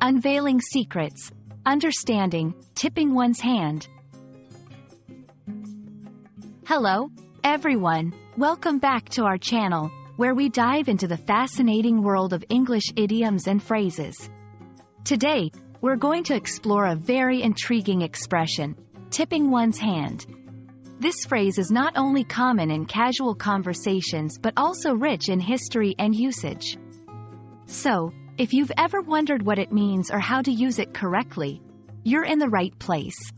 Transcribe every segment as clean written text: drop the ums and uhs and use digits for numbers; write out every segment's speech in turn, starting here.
Unveiling Secrets, Understanding, Tipping One's Hand. Hello, everyone. Welcome back to our channel, where we dive into the fascinating world of English idioms and phrases. Today, we're going to explore a very intriguing expression, tipping one's hand. This phrase is not only common in casual conversations but also rich in history and usage. So, if you've ever wondered what it means or how to use it correctly, you're in the right place.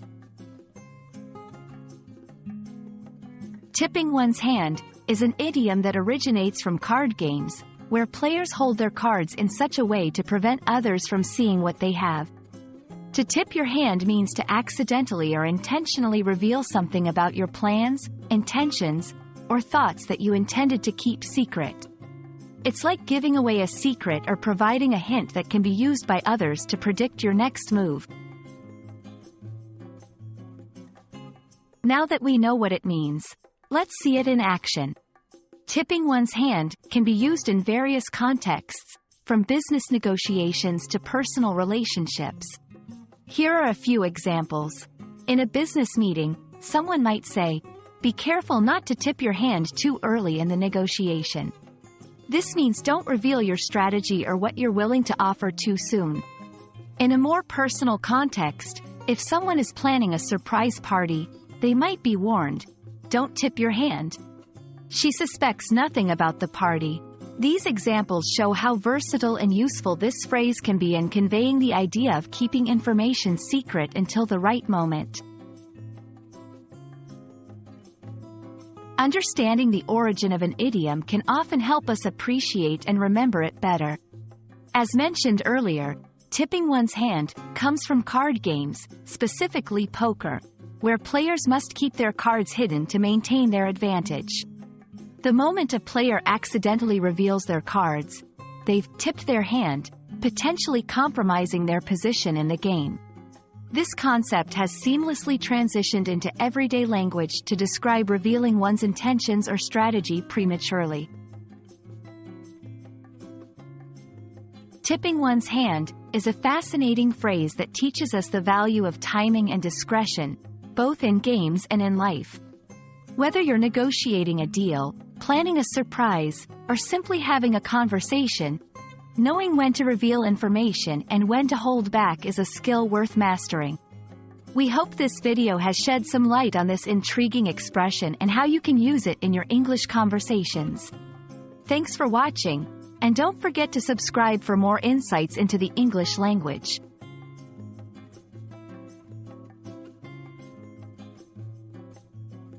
Tipping one's hand is an idiom that originates from card games, where players hold their cards in such a way to prevent others from seeing what they have. To tip your hand means to accidentally or intentionally reveal something about your plans, intentions, or thoughts that you intended to keep secret. It's like giving away a secret or providing a hint that can be used by others to predict your next move. Now that we know what it means, let's see it in action. Tipping one's hand can be used in various contexts, from business negotiations to personal relationships. Here are a few examples. In a business meeting, someone might say, "Be careful not to tip your hand too early in the negotiation." This means don't reveal your strategy or what you're willing to offer too soon. In a more personal context, if someone is planning a surprise party, they might be warned, "Don't tip your hand. She suspects nothing about the party." These examples show how versatile and useful this phrase can be in conveying the idea of keeping information secret until the right moment. Understanding the origin of an idiom can often help us appreciate and remember it better. As mentioned earlier, tipping one's hand comes from card games, specifically poker, where players must keep their cards hidden to maintain their advantage. The moment a player accidentally reveals their cards, they've tipped their hand, potentially compromising their position in the game. This concept has seamlessly transitioned into everyday language to describe revealing one's intentions or strategy prematurely. Tipping one's hand is a fascinating phrase that teaches us the value of timing and discretion, both in games and in life. Whether you're negotiating a deal, planning a surprise, or simply having a conversation, knowing when to reveal information and when to hold back is a skill worth mastering. We hope this video has shed some light on this intriguing expression and how you can use it in your English conversations. Thanks for watching, and don't forget to subscribe for more insights into the English language.